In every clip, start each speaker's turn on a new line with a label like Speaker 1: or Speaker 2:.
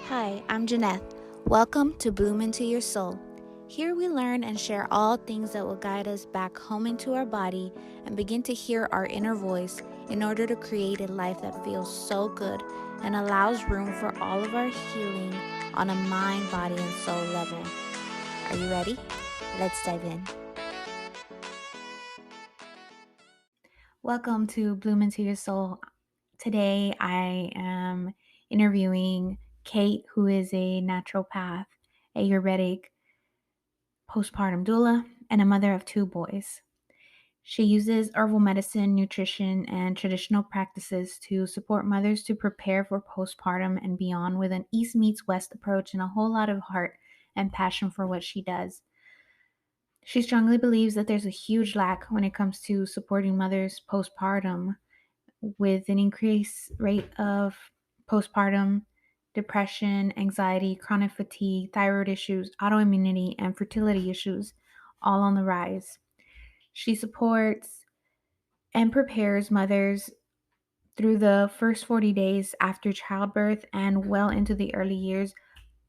Speaker 1: Hi, I'm Jeanette. Welcome to Bloom Into Your Soul. Here we learn and share all things that will guide us back home into our body and begin to hear our inner voice in order to create a life that feels so good and allows room for all of our healing on a mind, body, and soul level. Are you ready? Let's dive in. Welcome to Bloom Into Your Soul. Today I am interviewing Kate, who is a naturopath, Ayurvedic postpartum doula, and a mother of 2 boys. She uses herbal medicine, nutrition, and traditional practices to support mothers to prepare for postpartum and beyond with an East meets West approach and a whole lot of heart and passion for what she does. She strongly believes that there's a huge lack when it comes to supporting mothers postpartum, with an increased rate of postpartum depression, anxiety, chronic fatigue, thyroid issues, autoimmunity, and fertility issues all on the rise. She supports and prepares mothers through the first 40 days after childbirth and well into the early years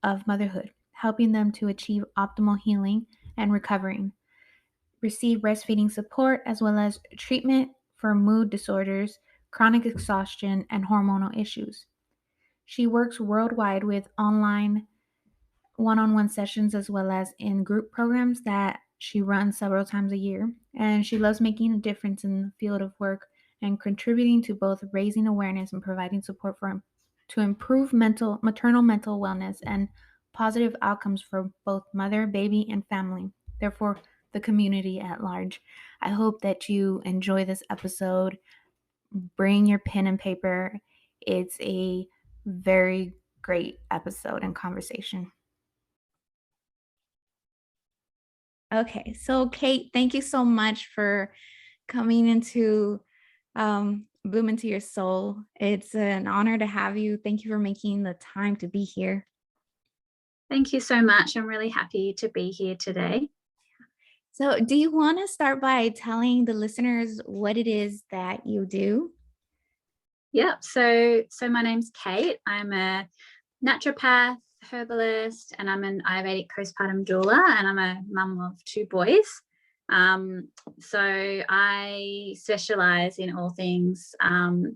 Speaker 1: of motherhood, helping them to achieve optimal healing and recovering, receive breastfeeding support, as well as treatment for mood disorders, chronic exhaustion, and hormonal issues. She works worldwide with online one-on-one sessions as well as in group programs that she runs several times a year. And she loves making a difference in the field of work and contributing to both raising awareness and providing support to improve maternal mental wellness and positive outcomes for both mother, baby, and family. Therefore, the community at large. I hope that you enjoy this episode. Bring your pen and paper. It's a very great episode and conversation. Okay, so Kate, thank you so much for coming into Bloom Into Your Soul. It's an honor to have you. Thank you for making the time to be here.
Speaker 2: Thank you so much. I'm really happy to be here today.
Speaker 1: So, do you want to start by telling the listeners what it is that you do?
Speaker 2: Yep. So my name's Kate. I'm a naturopath, herbalist, and I'm an Ayurvedic postpartum doula, and I'm a mum of 2 boys. So I specialize in all things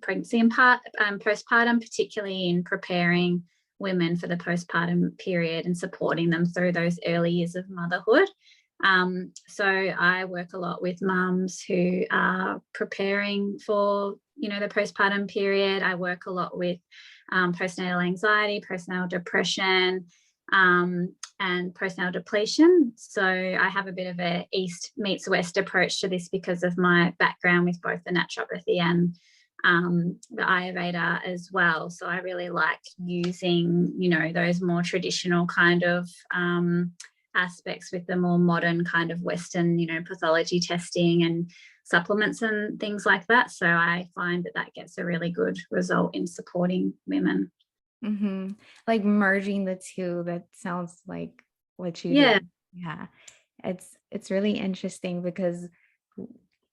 Speaker 2: pregnancy and postpartum, particularly in preparing women for the postpartum period and supporting them through those early years of motherhood. So I work a lot with mums who are preparing for, the postpartum period. I work a lot with postnatal anxiety, postnatal depression, and postnatal depletion. So I have a bit of a East meets West approach to this because of my background with both the naturopathy and the Ayurveda as well. So I really like using, those more traditional kind of aspects with the more modern kind of Western, pathology testing and supplements and things like that. So I find that gets a really good result in supporting women.
Speaker 1: Mm-hmm. Like merging the two, that sounds like what you
Speaker 2: do.
Speaker 1: Yeah. It's really interesting because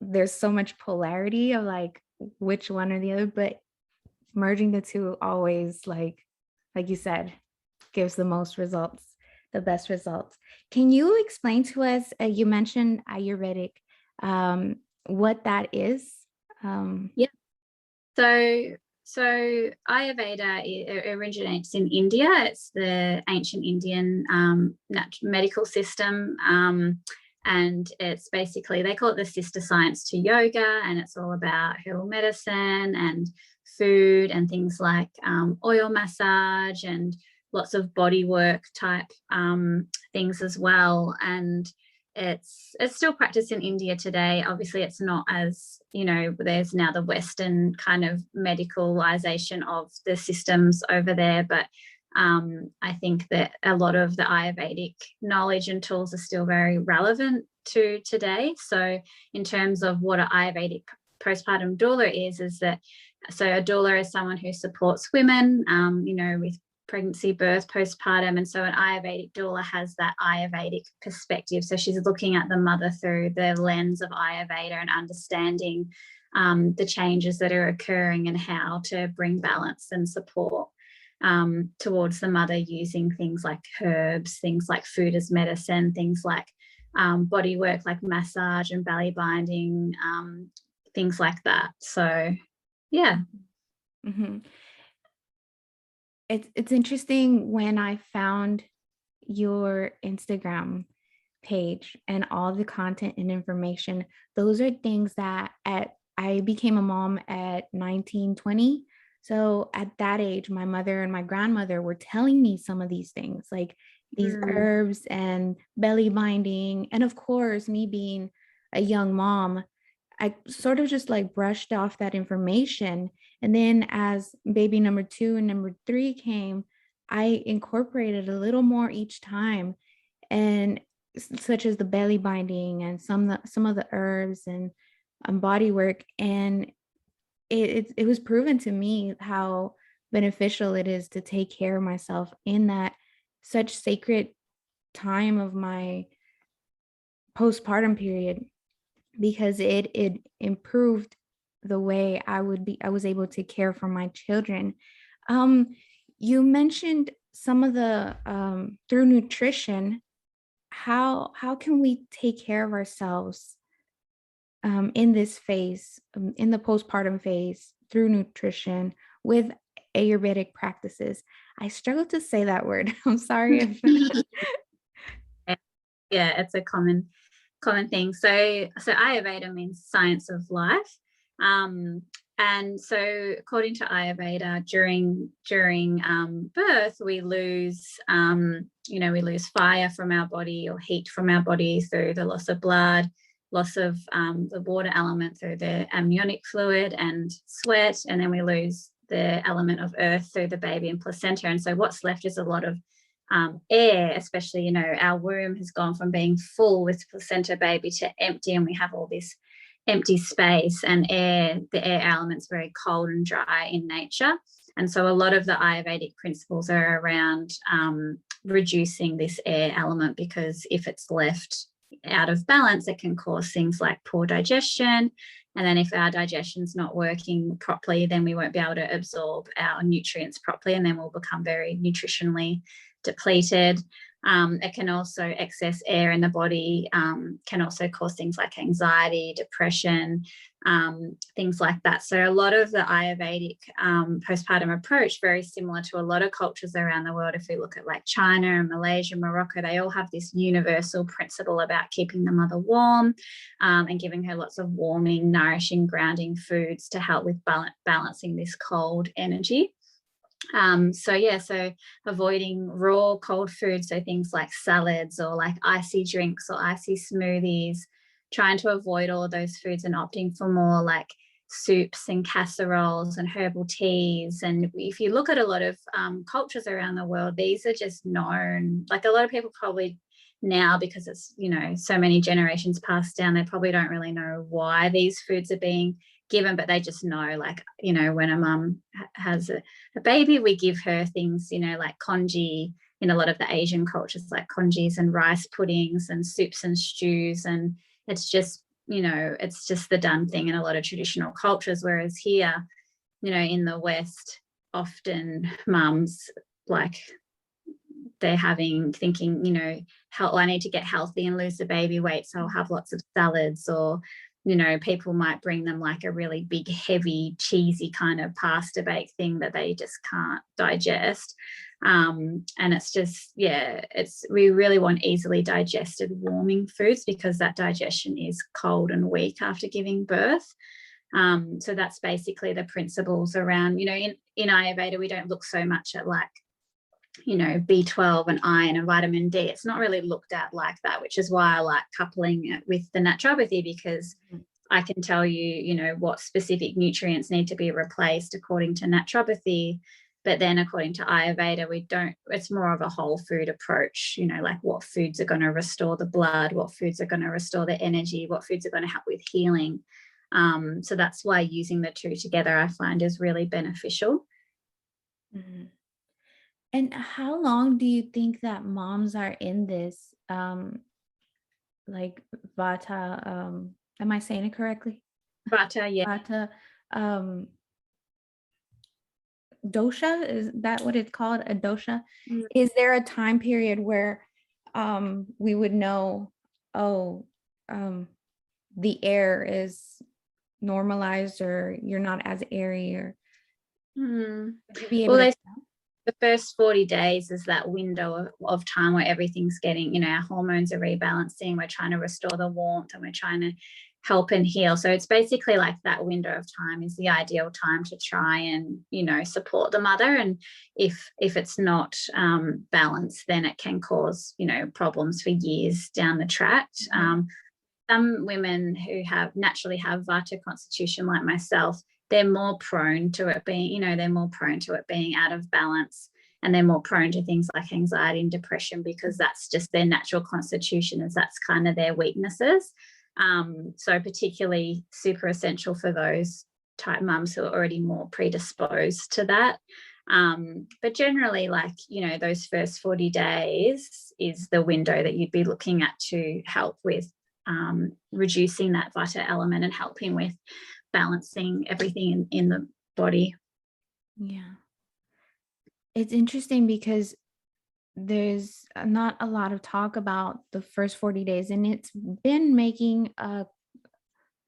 Speaker 1: there's so much polarity of like which one or the other, but merging the two always, like you said, gives the best results. Can you explain to us, you mentioned Ayurvedic, what that is?
Speaker 2: Yeah. So Ayurveda originates in India. It's the ancient Indian medical system. And it's basically, they call it the sister science to yoga, and it's all about herbal medicine and food and things like oil massage and lots of body work type things as well. And it's still practiced in India today. Obviously, it's not as, there's now the Western kind of medicalization of the systems over there, but I think that a lot of the Ayurvedic knowledge and tools are still very relevant to today. So in terms of what an Ayurvedic postpartum doula is that, so a doula is someone who supports women, with pregnancy, birth, postpartum. And so an Ayurvedic doula has that Ayurvedic perspective. So she's looking at the mother through the lens of Ayurveda and understanding the changes that are occurring and how to bring balance and support. towards the mother, using things like herbs, things like food as medicine, things like body work like massage and belly binding, things like that. So yeah.
Speaker 1: Mm-hmm. It's interesting when I found your Instagram page and all the content and information. Those are things that I became a mom at 19, 20. So at that age, my mother and my grandmother were telling me some of these things, like these herbs and belly binding. And of course, me being a young mom, I sort of just like brushed off that information. And then as baby number 2 and number 3 came, I incorporated a little more each time, and such as the belly binding and some of the herbs and body work. And it was proven to me how beneficial it is to take care of myself in that such sacred time of my postpartum period, because it improved the way I was able to care for my children. You mentioned some of the through nutrition. How can we take care of ourselves in this phase, in the postpartum phase, through nutrition with Ayurvedic practices? I struggle to say that word. I'm sorry if
Speaker 2: Yeah, it's a common thing. So Ayurveda means science of life. And so according to Ayurveda, during birth, we lose, we lose fire from our body or heat from our body through the loss of blood, loss of the water element through the amniotic fluid and sweat, and then we lose the element of earth through the baby and placenta. And so what's left is a lot of air, especially, our womb has gone from being full with placenta baby to empty, and we have all this empty space, and the air element's very cold and dry in nature. And so a lot of the Ayurvedic principles are around reducing this air element, because if it's left out of balance, it can cause things like poor digestion. And then if our digestion's not working properly, then we won't be able to absorb our nutrients properly, and then we'll become very nutritionally depleted. It can also, excess air in the body can also cause things like anxiety, depression, things like that. So a lot of the Ayurvedic postpartum approach, very similar to a lot of cultures around the world. If we look at like China and Malaysia, Morocco, they all have this universal principle about keeping the mother warm and giving her lots of warming, nourishing, grounding foods to help with balancing this cold energy. So avoiding raw cold foods, so things like salads or like icy drinks or icy smoothies, trying to avoid all of those foods and opting for more like soups and casseroles and herbal teas. And if you look at a lot of cultures around the world, these are just known. Like a lot of people probably now, because it's, so many generations passed down, they probably don't really know why these foods are being given, but they just know, like, when a mum has a baby, we give her things, like congee in a lot of the Asian cultures, like congees and rice puddings and soups and stews. And it's just, it's just the done thing in a lot of traditional cultures. Whereas here, in the West, often mums, like, they're thinking, I need to get healthy and lose the baby weight, so I'll have lots of salads. Or people might bring them like a really big, heavy, cheesy kind of pasta bake thing that they just can't digest. And it's just, we really want easily digested, warming foods, because that digestion is cold and weak after giving birth. So that's basically the principles around, in Ayurveda, we don't look so much at like, B12 and iron and vitamin D. It's not really looked at like that, which is why I like coupling it with the naturopathy, because I can tell you, what specific nutrients need to be replaced according to naturopathy. But then according to Ayurveda, it's more of a whole food approach, like what foods are going to restore the blood, what foods are going to restore the energy, what foods are going to help with healing. So that's why using the two together, I find, is really beneficial.
Speaker 1: Mm-hmm. And how long do you think that moms are in this, like Vata, am I saying it correctly?
Speaker 2: But yeah.
Speaker 1: Vata, dosha, is that what it's called, a dosha?
Speaker 2: Mm.
Speaker 1: Is there a time period where we would know, oh, the air is normalized, or you're not as airy, or
Speaker 2: Mm.
Speaker 1: would you be able
Speaker 2: Well,
Speaker 1: to
Speaker 2: they
Speaker 1: tell?
Speaker 2: the first 40 days is that window of time where everything's getting, our hormones are rebalancing, we're trying to restore the warmth, and we're trying to help and heal. So it's basically like that window of time is the ideal time to try and, support the mother. And if it's not balanced, then it can cause, problems for years down the track. Some women who naturally have Vata constitution, like myself, they're more prone to it being, out of balance, and they're more prone to things like anxiety and depression, because that's just their natural constitution, as that's kind of their weaknesses. So particularly super essential for those type mums who are already more predisposed to that. But generally, those first 40 days is the window that you'd be looking at to help with reducing that Vata element and helping with balancing everything in the body.
Speaker 1: Yeah. It's interesting because there's not a lot of talk about the first 40 days, and it's been making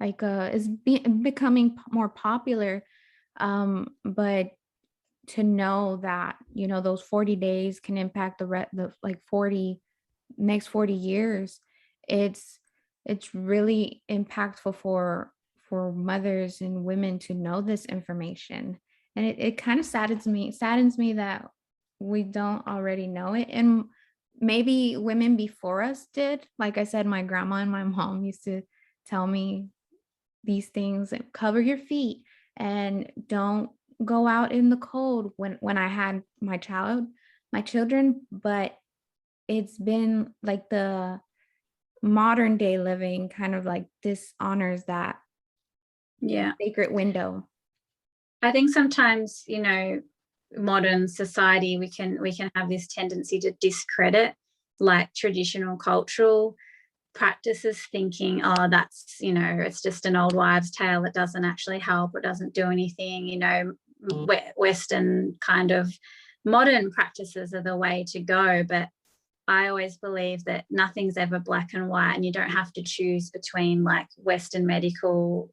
Speaker 1: becoming more popular. But to know that, those 40 days can impact the 40 years, it's really impactful for mothers and women to know this information. And it kind of saddens me that we don't already know it. And maybe women before us did. Like I said, my grandma and my mom used to tell me these things: cover your feet and don't go out in the cold when I had my children. But it's been like the modern day living kind of like dishonors that sacred window.
Speaker 2: I think sometimes, modern society, we can have this tendency to discredit like traditional cultural practices, thinking, oh, that's, it's just an old wives' tale that doesn't actually help or doesn't do anything. Western kind of modern practices are the way to go. But I always believe that nothing's ever black and white, and you don't have to choose between like Western medical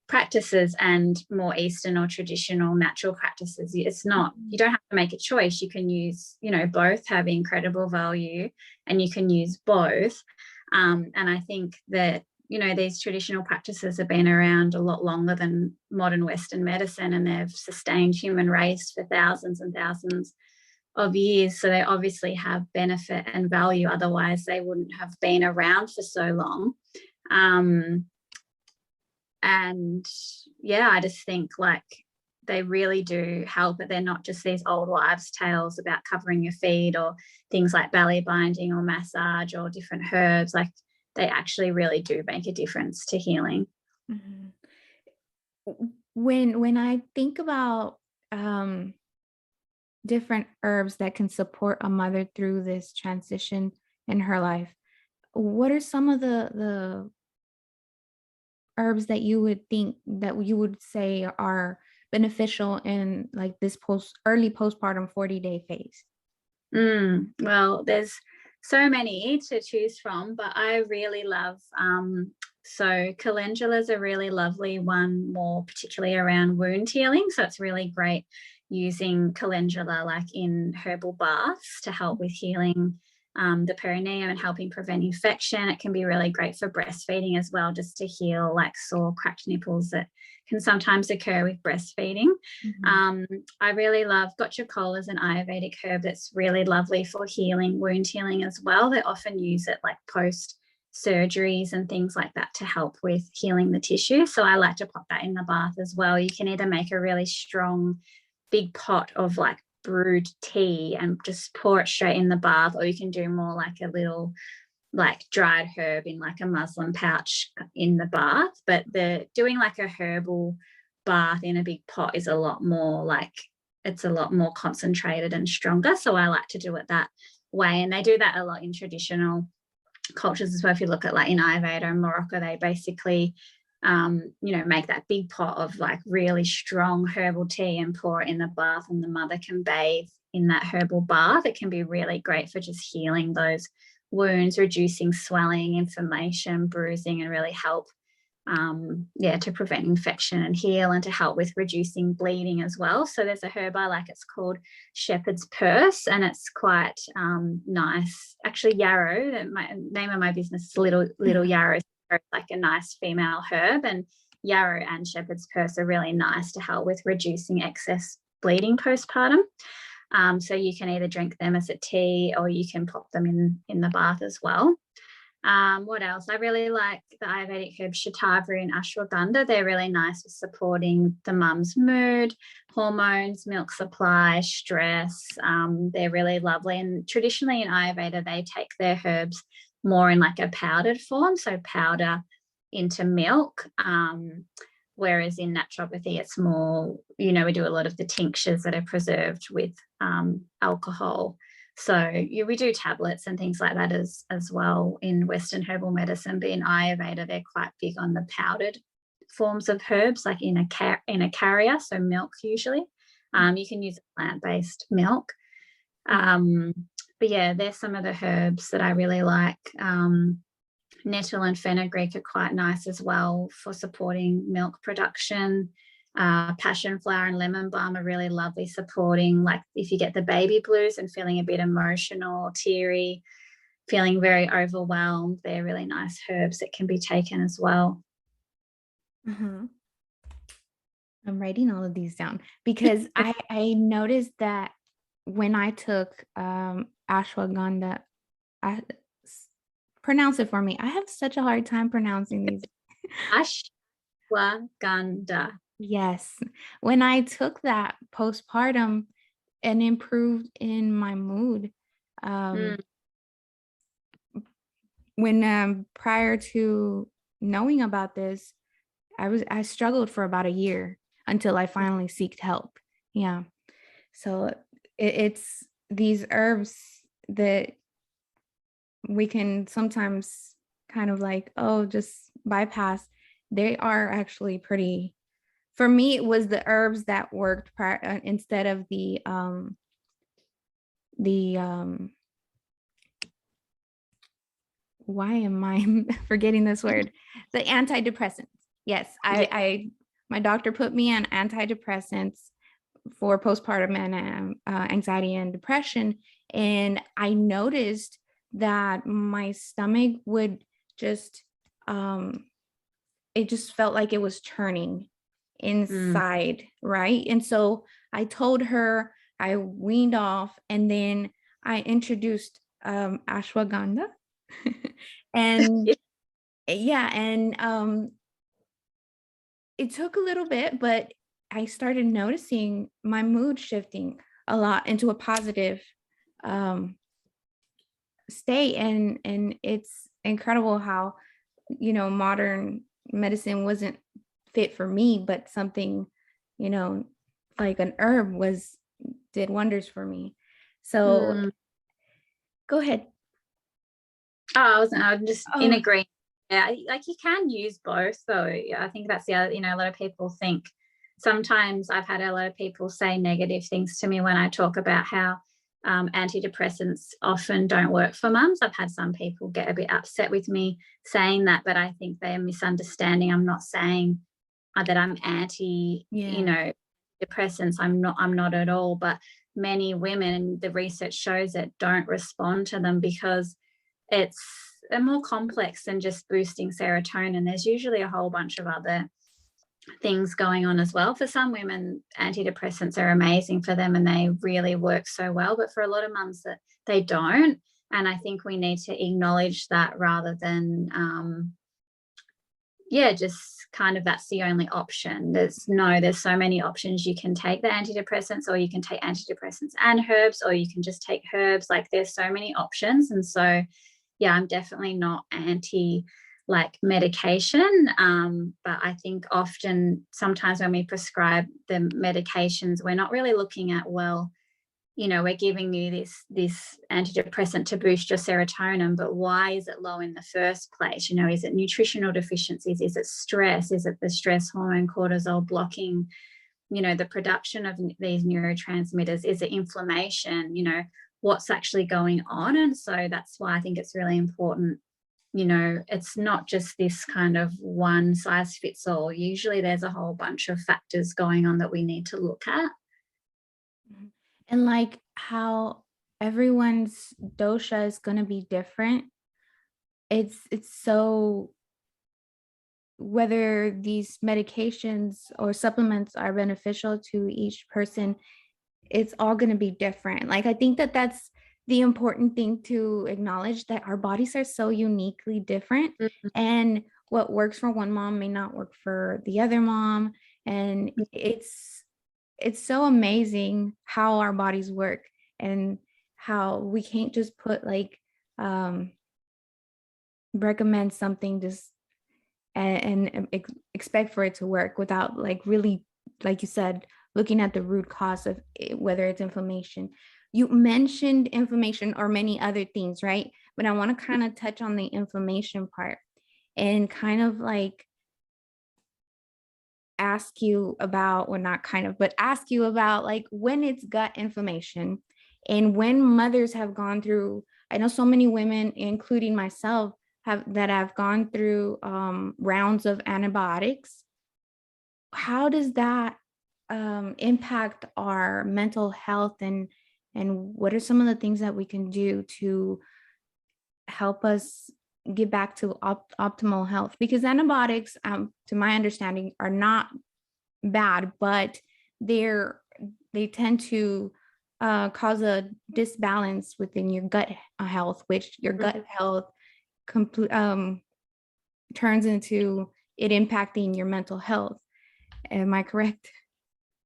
Speaker 2: practices and more Eastern or traditional natural practices. It's not, you don't have to make a choice. You can use, both have incredible value, and you can use both. And I think that, these traditional practices have been around a lot longer than modern Western medicine, and they've sustained human race for thousands and thousands of years. So they obviously have benefit and value. Otherwise, they wouldn't have been around for so long. And yeah, I just think like they really do help, but they're not just these old wives' tales about covering your feet or things like belly binding or massage or different herbs. Like they actually really do make a difference to healing.
Speaker 1: Mm-hmm. When I think about different herbs that can support a mother through this transition in her life, what are some of the herbs that you would think that you would say are beneficial in like this early postpartum 40-day phase?
Speaker 2: Well, there's so many to choose from, but I really love, so calendula is a really lovely one, more particularly around wound healing. So it's really great using calendula like in herbal baths to help with healing the perineum and helping prevent infection. It can be really great for breastfeeding as well, just to heal like sore, cracked nipples that can sometimes occur with breastfeeding. I really love gotcha cola as an Ayurvedic herb that's really lovely for healing, wound healing as well. They often use it like post surgeries and things like that to help with healing the tissue. So I like to pop that in the bath as well. You can either make a really strong big pot of like brewed tea and just pour it straight in the bath, or you can do more like a little like dried herb in like a muslin pouch in the bath. But the doing like a herbal bath in a big pot is a lot more like, it's a lot more concentrated and stronger. So I like to do it that way. And they do that a lot in traditional cultures as well. If you look at like in Ayurveda and Morocco, they basically make that big pot of like really strong herbal tea and pour it in the bath, and the mother can bathe in that herbal bath. It can be really great for just healing those wounds, reducing swelling, inflammation, bruising, and really help to prevent infection and heal, and to help with reducing bleeding as well. So there's a herb I like, it's called shepherd's purse, and it's quite nice. Actually, yarrow, the name of my business is Little Yarrow. Like a nice female herb, and yarrow and shepherd's purse are really nice to help with reducing excess bleeding postpartum. So you can either drink them as a tea, or you can pop them in the bath as well. What else? I really like the Ayurvedic herbs Shatavari and Ashwagandha. They're really nice for supporting the mum's mood, hormones, milk supply, stress. They're really lovely. And traditionally in Ayurveda, they take their herbs more in like a powdered form, so powder into milk. Whereas in naturopathy, it's more, we do a lot of the tinctures that are preserved with alcohol. So we do tablets and things like that as well in Western herbal medicine, but in Ayurveda, they're quite big on the powdered forms of herbs, like in a carrier, so milk usually. You can use plant-based milk. But yeah, there's some of the herbs that I really like. Nettle and fenugreek are quite nice as well for supporting milk production. Passion flower and lemon balm are really lovely supporting, like if you get the baby blues and feeling a bit emotional, teary, feeling very overwhelmed, they're really nice herbs that can be taken as well.
Speaker 1: I'm writing all of these down because I noticed that when I took ashwagandha, pronounce it for me. I have such a hard time pronouncing these.
Speaker 2: Ashwagandha.
Speaker 1: Yes. When I took that postpartum and improved in my mood, when prior to knowing about this, I struggled for about a year until I finally sought help. Yeah. So it's these herbs that we can sometimes kind of like, just bypass. They are actually pretty, for me, it was the herbs that worked instead of the why am I forgetting this word? The antidepressants. Yes, my doctor put me on antidepressants for postpartum and anxiety and depression, and I noticed that my stomach would just it just felt like it was turning inside, right? And so I told her, I weaned off, and then I introduced ashwagandha. And it took a little bit, but I started noticing my mood shifting a lot into a positive state, and it's incredible how modern medicine wasn't fit for me, but something like an herb did wonders for me. So go ahead.
Speaker 2: I'm just in agreement. Yeah, like you can use both though. I think that's the other, a lot of people think, sometimes I've had a lot of people say negative things to me when I talk about how antidepressants often don't work for mums. I've had some people get a bit upset with me saying that, but I think they're misunderstanding. I'm not saying that I'm anti, depressants. I'm not at all. But many women, the research shows it, don't respond to them because it's more complex than just boosting serotonin. There's usually a whole bunch of other things going on as well. For some women, antidepressants are amazing for them and they really work so well, but for a lot of mums that they don't. And I think we need to acknowledge that rather than just kind of that's the only option. There's so many options. You can take the antidepressants, or you can take antidepressants and herbs, or you can just take herbs. Like there's so many options. And so I'm definitely not anti like medication, but I think often sometimes when we prescribe the medications, we're not really looking at, well, we're giving you this antidepressant to boost your serotonin, but why is it low in the first place? Is it nutritional deficiencies? Is it stress? Is it the stress hormone cortisol blocking, the production of these neurotransmitters? Is it inflammation? What's actually going on? And so that's why I think it's really important. It's not just this kind of one size fits all. Usually there's a whole bunch of factors going on that we need to look at.
Speaker 1: Mhm. And like how everyone's dosha is going to be different. It's so, whether these medications or supplements are beneficial to each person, it's all going to be different. Like, I think that that's the important thing to acknowledge, that our bodies are so uniquely different,
Speaker 2: Mhm.
Speaker 1: and what works for one mom may not work for the other mom. And it's so amazing how our bodies work, and how we can't just put like recommend something just and expect for it to work without like really, like you said, looking at the root cause of it, whether it's inflammation. You mentioned inflammation or many other things, right? But I want to kind of touch on the inflammation part, and kind of like ask you about, well, not kind of, but ask you about like when it's gut inflammation, and when mothers have gone through, I know so many women, including myself, have gone through rounds of antibiotics. How does that impact our mental health, and what are some of the things that we can do to help us get back to optimal health? Because antibiotics, to my understanding, are not bad, but they're they tend to cause a disbalance within your gut health, which your gut health turns into it impacting your mental health. Am I correct?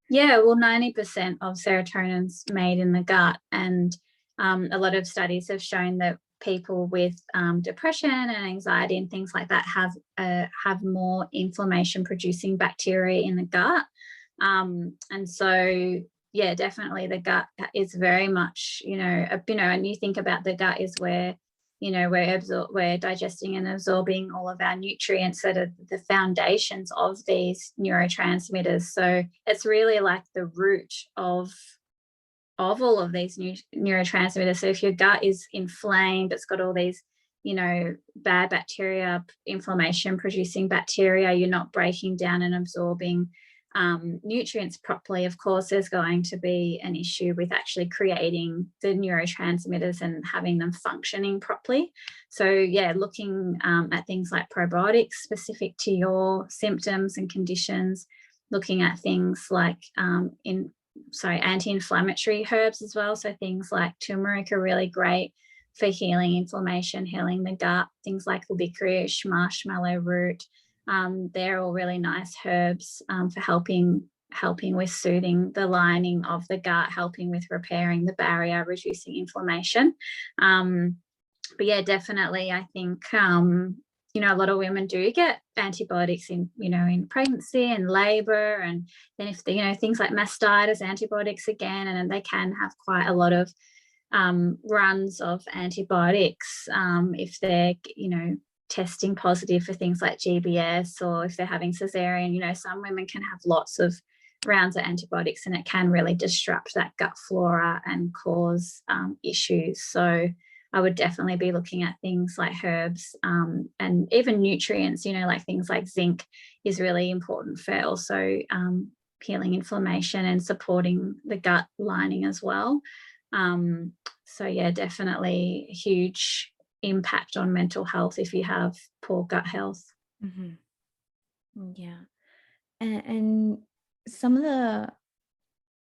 Speaker 2: Yeah, well, 90% of serotonin's made in the gut, and a lot of studies have shown that people with depression and anxiety and things like that have more inflammation producing bacteria in the gut. And so, yeah, definitely the gut is very much, and you think about the gut is where, we're digesting and absorbing all of our nutrients that are the foundations of these neurotransmitters. So it's really like the root of all of these neurotransmitters. So if your gut is inflamed, it's got all these, bad bacteria, inflammation producing bacteria, you're not breaking down and absorbing nutrients properly, of course, there's going to be an issue with actually creating the neurotransmitters and having them functioning properly. So, yeah, looking at things like probiotics specific to your symptoms and conditions, looking at things like anti-inflammatory herbs as well. So things like turmeric are really great for healing inflammation, healing the gut. Things like licorice, marshmallow root, they're all really nice herbs for helping with soothing the lining of the gut, helping with repairing the barrier, reducing inflammation. But yeah, definitely, I think a lot of women do get antibiotics in pregnancy and labor, and then if things like mastitis, antibiotics again, and they can have quite a lot of runs of antibiotics if they're testing positive for things like GBS, or if they're having cesarean. Some women can have lots of rounds of antibiotics, and it can really disrupt that gut flora and cause issues. So I would definitely be looking at things like herbs and even nutrients, like things like zinc is really important for also healing inflammation and supporting the gut lining as well. So yeah, definitely huge impact on mental health if you have poor gut health.
Speaker 1: Mhm. Yeah. And some of the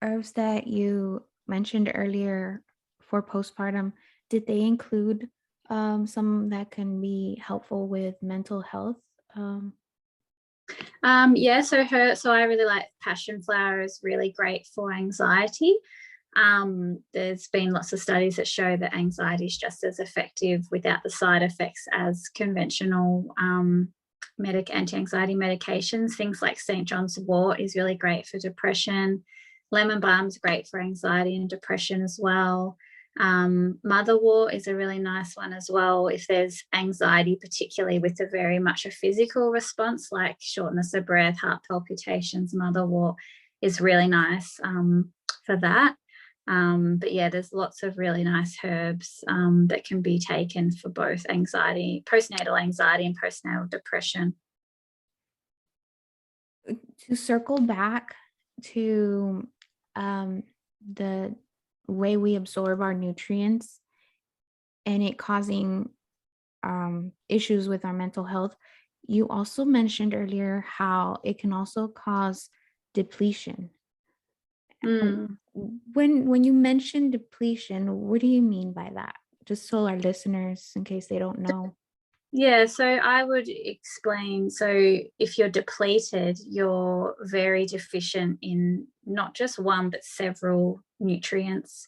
Speaker 1: herbs that you mentioned earlier for postpartum, did they include some that can be helpful with mental health? Um,
Speaker 2: Yeah, so I really like passion flower is really great for anxiety. There's been lots of studies that show that anxiety is just as effective without the side effects as conventional anti-anxiety medications. Things like St. John's wort is really great for depression. Lemon balm's great for anxiety and depression as well. Motherwort is a really nice one as well if there's anxiety, particularly with a very much a physical response like shortness of breath, heart palpitations. Motherwort is really nice for that. But yeah, there's lots of really nice herbs that can be taken for both anxiety, postnatal anxiety and postnatal depression.
Speaker 1: To circle back to the way we absorb our nutrients and it causing issues with our mental health, you also mentioned earlier how it can also cause depletion. When you mention depletion, what do you mean by that? Just so our listeners, in case they don't know.
Speaker 2: Yeah, so I would explain, so if you're depleted, you're very deficient in not just one, but several nutrients.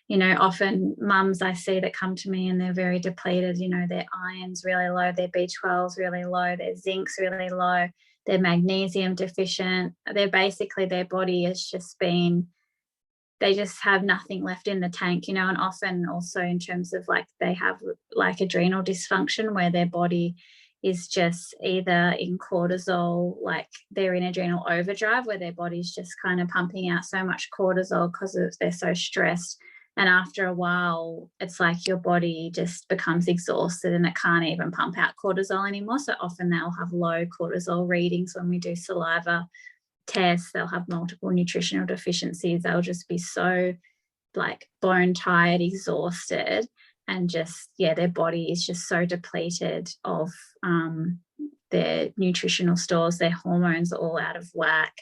Speaker 2: You know, often mums I see that come to me and they're very depleted, you know, their iron's really low, their B12's really low, their zinc's really low, their magnesium deficient. They're basically, their body has just been, they just have nothing left in the tank, you know, and often also in terms of like they have like adrenal dysfunction where their body is just either in cortisol, like they're in adrenal overdrive where their body's just kind of pumping out so much cortisol because they're so stressed. And after a while, it's like your body just becomes exhausted and it can't even pump out cortisol anymore. So often they'll have low cortisol readings when we do saliva tests. They'll have multiple nutritional deficiencies. They'll just be so like bone tired, exhausted, and just, yeah, their body is just so depleted of their nutritional stores. Their hormones are all out of whack.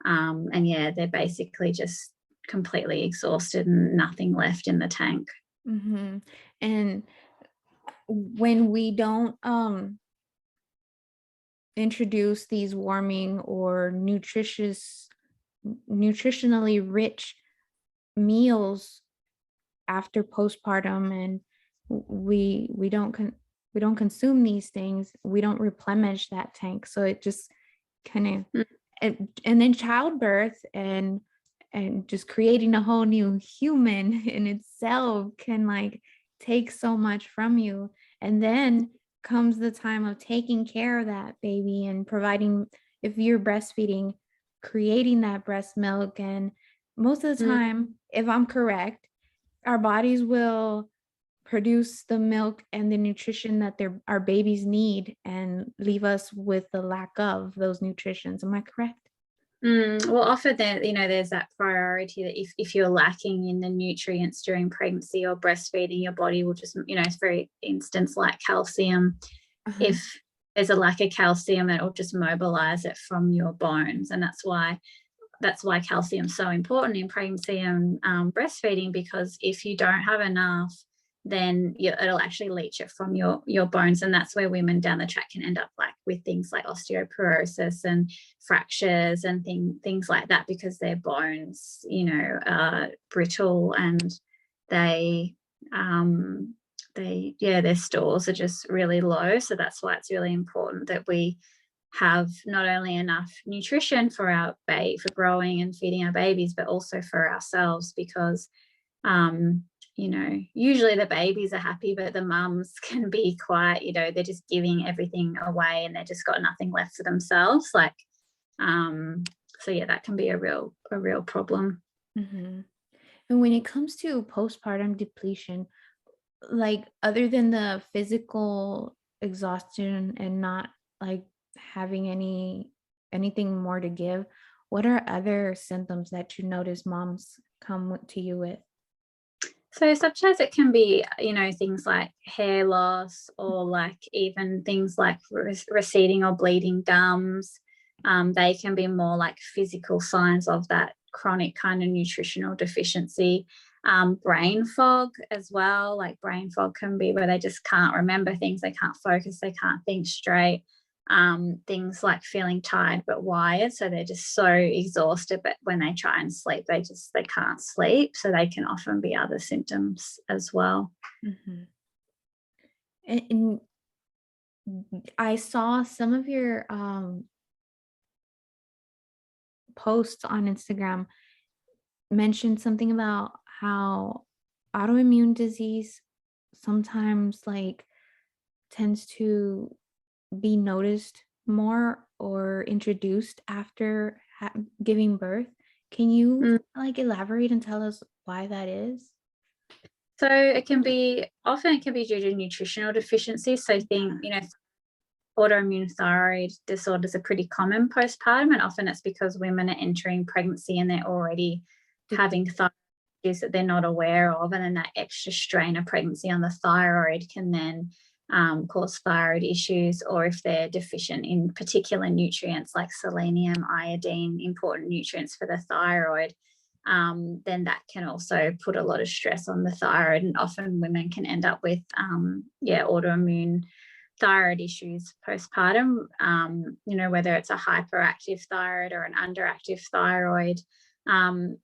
Speaker 2: And yeah, they're basically just completely exhausted and nothing left in the tank.
Speaker 1: Mm-hmm. And when we don't introduce these warming or nutritionally rich meals after postpartum, and we don't consume these things, we don't replenish that tank, so it just kind of and then childbirth and just creating a whole new human in itself can like take so much from you. And then comes the time of taking care of that baby and providing, if you're breastfeeding, creating that breast milk. And most of the time, if I'm correct, our bodies will produce the milk and the nutrition that our babies need and leave us with the lack of those nutritions. Am I correct?
Speaker 2: Well, often there, you know, there's that priority that if you're lacking in the nutrients during pregnancy or breastfeeding, your body will just, you know, it's very instance like calcium. If there's a lack of calcium, it will just mobilize it from your bones, and that's why calcium is so important in pregnancy and breastfeeding, because if you don't have enough, then it'll actually leach it from your bones, and that's where women down the track can end up like with things like osteoporosis and fractures and things like that, because their bones, you know, are brittle and they their stores are just really low. So that's why it's really important that we have not only enough nutrition for our for growing and feeding our babies, but also for ourselves, because you know, usually the babies are happy, but the mums can be quite, you know, they're just giving everything away and they're just got nothing left for themselves. Like, so yeah, that can be a real problem.
Speaker 1: Mm-hmm. And when it comes to postpartum depletion, like other than the physical exhaustion and not like having anything more to give, what are other symptoms that you notice moms come to you with?
Speaker 2: So sometimes it can be, you know, things like hair loss, or like even things like receding or bleeding gums. They can be more like physical signs of that chronic kind of nutritional deficiency. Brain fog as well. Like brain fog can be where they just can't remember things, they can't focus, they can't think straight. Things like feeling tired but wired, so they're just so exhausted, but when they try and sleep they can't sleep, so they can often be other symptoms as well.
Speaker 1: Mm-hmm. And I saw some of your posts on Instagram mentioned something about how autoimmune disease sometimes like tends to be noticed more or introduced after giving birth. Can you
Speaker 2: Mm.
Speaker 1: like elaborate and tell us why that is?
Speaker 2: So it can be due to nutritional deficiency. So think, autoimmune thyroid disorders are pretty common postpartum, and often it's because women are entering pregnancy and they're already having thyroid issues that they're not aware of, and then that extra strain of pregnancy on the thyroid can then cause thyroid issues, or if they're deficient in particular nutrients like selenium, iodine, important nutrients for the thyroid, then that can also put a lot of stress on the thyroid, and often women can end up with autoimmune thyroid issues postpartum, whether it's a hyperactive thyroid or an underactive thyroid.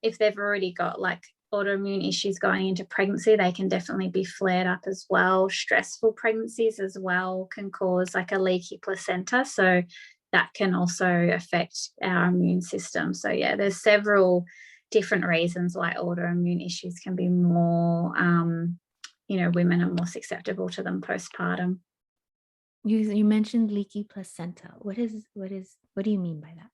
Speaker 2: If they've already got like autoimmune issues going into pregnancy, they can definitely be flared up as well. Stressful pregnancies as well can cause like a leaky placenta. So that can also affect our immune system. So yeah, there's several different reasons why autoimmune issues can be more, women are more susceptible to them postpartum.
Speaker 1: You mentioned leaky placenta. What do you mean by that?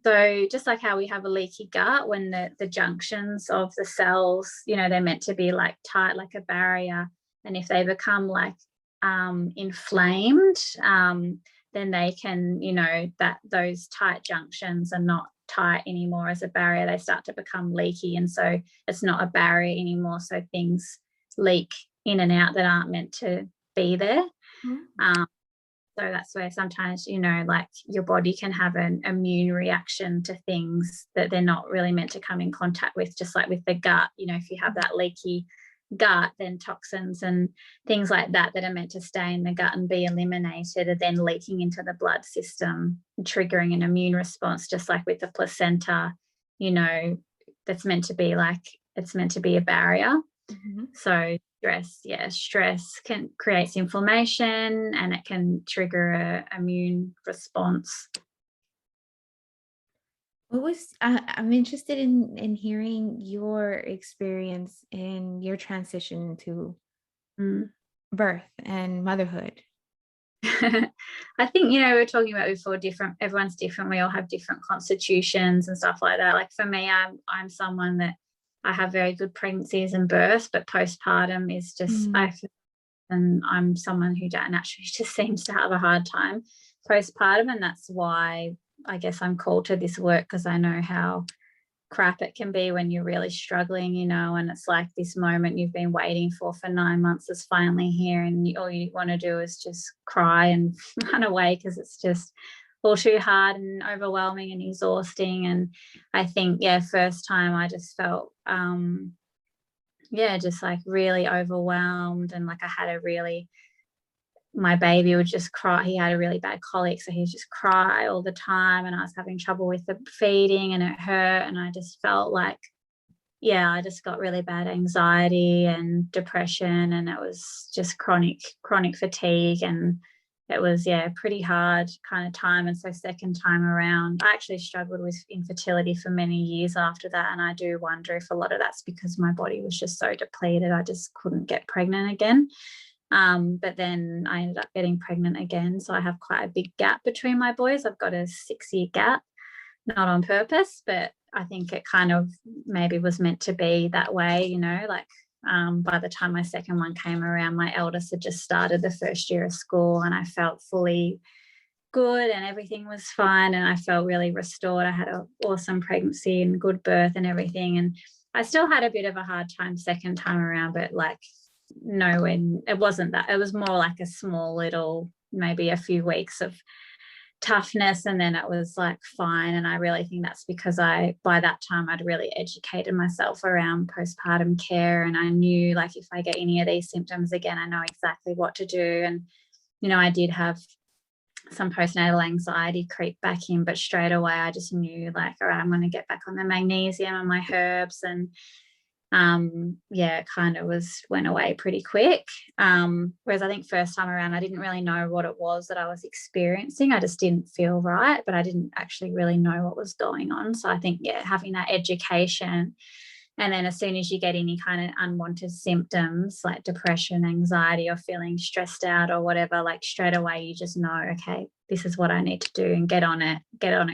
Speaker 2: So just like how we have a leaky gut, when the junctions of the cells, they're meant to be like tight, like a barrier. And if they become like inflamed, then they can, that those tight junctions are not tight anymore as a barrier. They start to become leaky. And so it's not a barrier anymore. So things leak in and out that aren't meant to be there.
Speaker 1: Mhm.
Speaker 2: So that's where sometimes, like your body can have an immune reaction to things that they're not really meant to come in contact with, just like with the gut. If you have that leaky gut, then toxins and things like that that are meant to stay in the gut and be eliminated are then leaking into the blood system, triggering an immune response, just like with the placenta, that's meant to be like, it's meant to be a barrier.
Speaker 1: Mhm.
Speaker 2: So stress can creates inflammation, and it can trigger a immune response.
Speaker 1: I'm interested in hearing your experience in your transition into
Speaker 2: Mm.
Speaker 1: birth and motherhood.
Speaker 2: I think, we were talking about before, everyone's different. We all have different constitutions and stuff like that. Like for me, I'm someone that I have very good pregnancies and births, but postpartum is just,
Speaker 1: Mm.
Speaker 2: and I'm someone who naturally just seems to have a hard time postpartum. And that's why I guess I'm called to this work, because I know how crap it can be when you're really struggling, and it's like this moment you've been waiting for 9 months is finally here, and all you want to do is just cry and run away, because it's just all too hard and overwhelming and exhausting. And I think, first time I just felt just like really overwhelmed, and like I had my baby would just cry. He had a really bad colic, so he'd just cry all the time, and I was having trouble with the feeding, and it hurt, and I just felt like, I just got really bad anxiety and depression, and it was just chronic fatigue, and it was pretty hard kind of time. And so second time around, I actually struggled with infertility for many years after that, and I do wonder if a lot of that's because my body was just so depleted, I just couldn't get pregnant again. But then I ended up getting pregnant again. So I have quite a big gap between my boys. I've got a 6-year gap, not on purpose, but I think it kind of maybe was meant to be that way, like by the time my second one came around, my eldest had just started the first year of school, and I felt fully good and everything was fine, and I felt really restored. I had an awesome pregnancy and good birth and everything. And I still had a bit of a hard time second time around, but like it wasn't that. It was more like a small little, maybe a few weeks of toughness, and then it was like fine. And I really think that's because by that time I'd really educated myself around postpartum care, and I knew like if I get any of these symptoms again, I know exactly what to do. And I did have some postnatal anxiety creep back in, but straight away I just knew like, all right, I'm going to get back on the magnesium and my herbs. And it kind of went away pretty quick. Whereas I think first time around, I didn't really know what it was that I was experiencing. I just didn't feel right, but I didn't actually really know what was going on. So I think, having that education And then as soon as you get any kind of unwanted symptoms like depression, anxiety, or feeling stressed out or whatever, like straight away you just know, okay, this is what I need to do, and get on it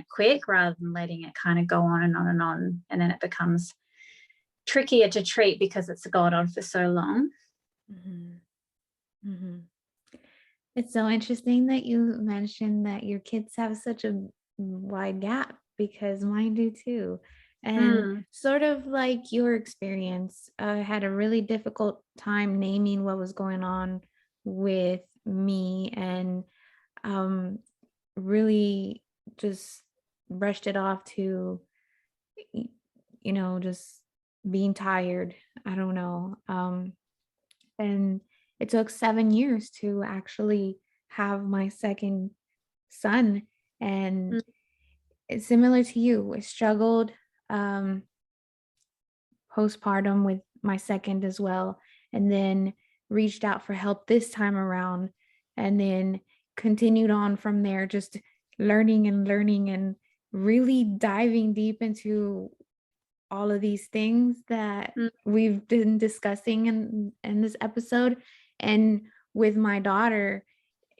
Speaker 2: quick, rather than letting it kind of go on and on and on. And then it becomes trickier to treat because it's gone on for so long.
Speaker 1: Mhm. Mhm. It's so interesting that you mentioned that your kids have such a wide gap, because mine do too. And
Speaker 2: Mm,
Speaker 1: sort of like your experience, I had a really difficult time naming what was going on with me, and um, really just brushed it off to, y- just being tired. I don't know. And it took 7 years to actually have my second son. And
Speaker 2: mm,
Speaker 1: it's similar to you. I struggled um, postpartum with my second as well, and then reached out for help this time around, and then continued on from there, just learning and really diving deep into all of these things that
Speaker 2: mm.
Speaker 1: we've been discussing in this episode. And with my daughter,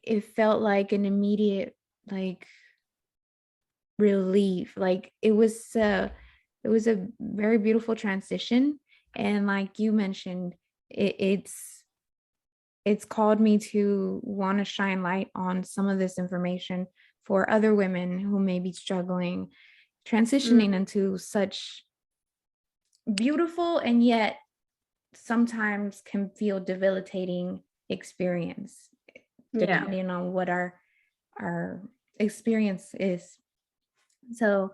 Speaker 1: it felt like an immediate, like, relief. Like, it was a very beautiful transition. And like you mentioned, it's called me to want to shine light on some of this information for other women who may be struggling
Speaker 2: Mm,
Speaker 1: transitioning into such beautiful and yet sometimes can feel debilitating experience,
Speaker 2: yeah.
Speaker 1: depending on what our experience is. So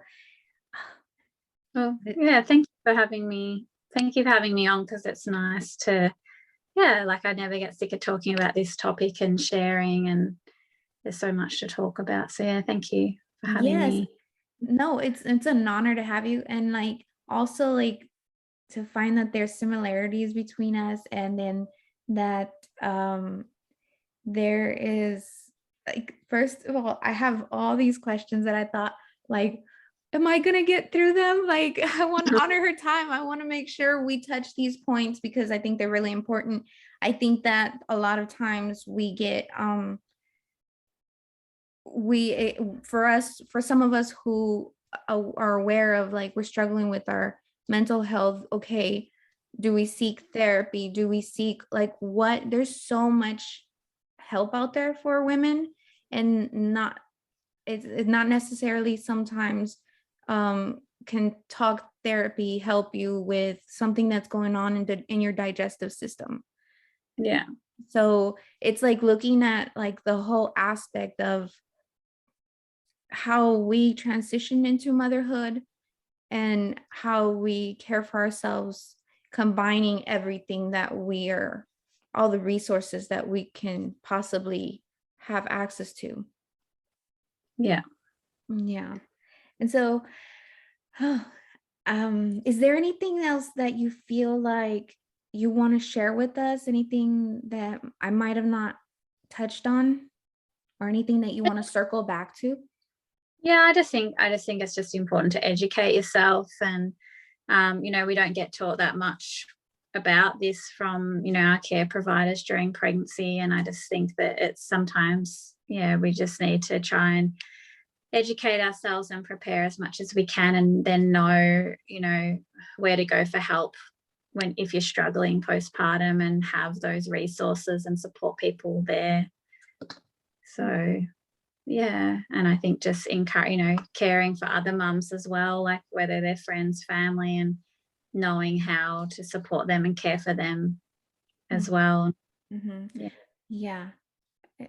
Speaker 2: Well,
Speaker 1: it-
Speaker 2: yeah, thank you for having me. Thank you for having me on, because it's nice to, yeah, like I never get sick of talking about this topic and sharing, and there's so much to talk about. So yeah, thank you for having
Speaker 1: yes,
Speaker 2: me.
Speaker 1: no, it's an honor to have you, and like also like to find that there's similarities between us, and then that there is, like, first of all, I have all these questions that I thought, like, am I gonna get through them? Like, I want to honor her time. I want to make sure we touch these points because I think they're really important. I think that a lot of times we get for us, for some of us who are aware of, like, we're struggling with our mental health. Okay, do we seek therapy? Do we seek, like, what? There's so much help out there for women, and not it's not necessarily sometimes can talk therapy help you with something that's going on in your digestive system.
Speaker 2: Yeah,
Speaker 1: So it's like looking at, like, the whole aspect of how we transition into motherhood and how we care for ourselves, combining everything that we are, all the resources that we can possibly have access to.
Speaker 2: yeah.
Speaker 1: Yeah. And so, is there anything else that you feel like you want to share with us? Anything that I might have not touched on, or anything that you want to circle back to?
Speaker 2: Yeah, I just think it's just important to educate yourself, and we don't get taught that much about this from, our care providers during pregnancy. And I just think that it's sometimes, yeah, we just need to try and educate ourselves and prepare as much as we can, and then know, where to go for help when, if you're struggling postpartum, and have those resources and support people there. So yeah, and I think just encourage, caring for other mums as well, like whether they're friends, family, and knowing how to support them and care for them as well.
Speaker 1: Mm-hmm.
Speaker 2: Yeah.
Speaker 1: Yeah,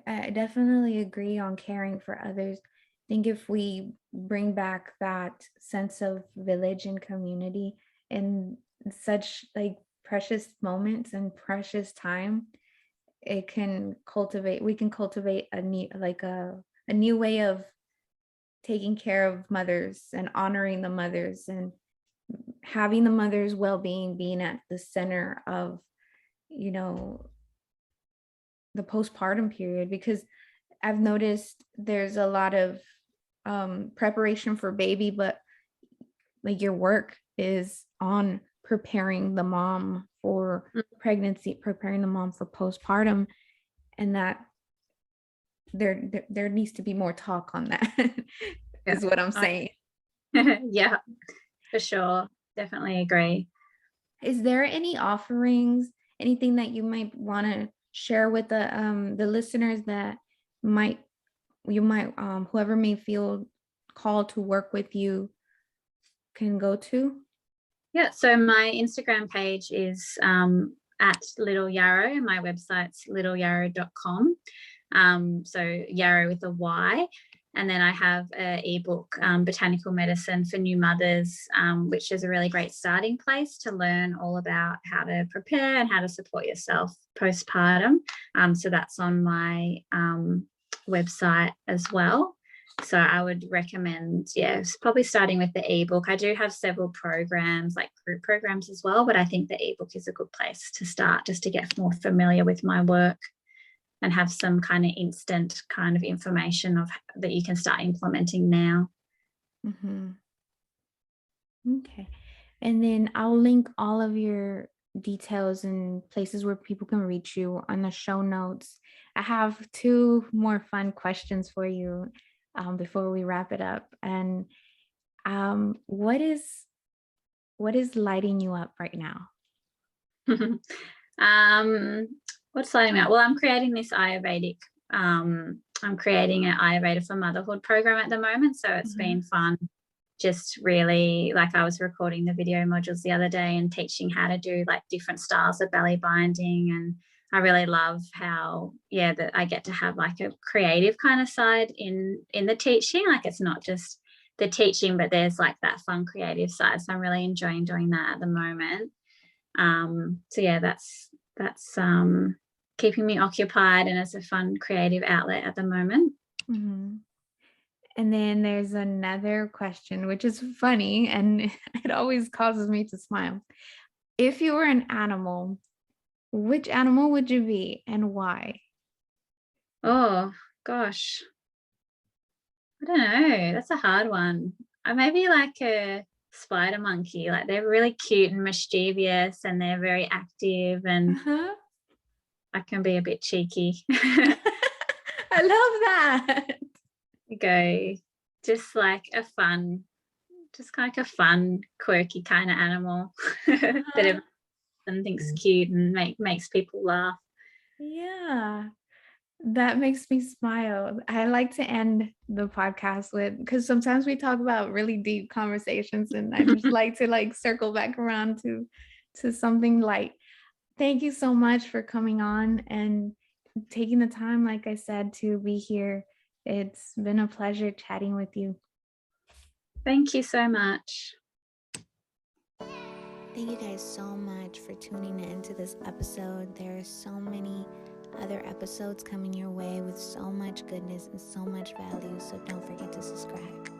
Speaker 1: I definitely agree on caring for others. I think if we bring back that sense of village and community in such, like, precious moments and precious time, we can cultivate a new, like, a new way of taking care of mothers and honoring the mothers, and having the mother's well-being being at the center of, you know, the postpartum period. Because I've noticed there's a lot of preparation for baby, but like your work is on preparing the mom for pregnancy, preparing the mom for postpartum, and that there needs to be more talk on that
Speaker 2: Yeah.
Speaker 1: is what I'm saying.
Speaker 2: Yeah, for sure. Definitely agree.
Speaker 1: Is there any offerings, anything that you might want to share with the listeners that might whoever may feel called to work with you can go to?
Speaker 2: Yeah, so my Instagram page is at Little Yarrow. My website's littleyarrow.com. So Yarrow with a Y. And then I have an ebook, Botanical Medicine for New Mothers, which is a really great starting place to learn all about how to prepare and how to support yourself postpartum. So that's on my website as well. So I would recommend, probably starting with the ebook. I do have several programs, like group programs as well, but I think the ebook is a good place to start just to get more familiar with my work and have some kind of instant kind of information that you can start implementing now.
Speaker 1: Mm-hmm. Okay. And then I'll link all of your details and places where people can reach you on the show notes. I have two more fun questions for you before we wrap it up. And what is lighting you up right now?
Speaker 2: What's lighting me up? Well, I'm creating this Ayurvedic. I'm creating an Ayurveda for Motherhood program at the moment, so it's been fun. Just really, like, I was recording the video modules the other day and teaching how to do like different styles of belly binding, and I really love how that I get to have like a creative kind of side in the teaching. Like, it's not just the teaching, but there's like that fun creative side. So I'm really enjoying doing that at the moment. So yeah, that's keeping me occupied, and it's a fun creative outlet at the moment.
Speaker 1: Mm-hmm. And then there's another question, which is funny, and it always causes me to smile. If you were an animal, which animal would you be and why?
Speaker 2: Oh gosh, I don't know. That's a hard one. I maybe like a spider monkey. Like, they're really cute and mischievous, and they're very active, and
Speaker 1: Uh-huh.
Speaker 2: I can be a bit cheeky.
Speaker 1: I love that.
Speaker 2: Go just like a fun, quirky kind of animal that
Speaker 1: Uh-huh.
Speaker 2: everyone thinks cute and makes people laugh.
Speaker 1: Yeah, that makes me smile. I like to end the podcast with, because sometimes we talk about really deep conversations, and I just like to like circle back around to something light. Thank you so much for coming on and taking the time, like I said, to be here. It's been a pleasure chatting with you.
Speaker 2: Thank you so much.
Speaker 1: Thank you guys so much for tuning into this episode. There are so many other episodes coming your way with so much goodness and so much value, so don't forget to subscribe.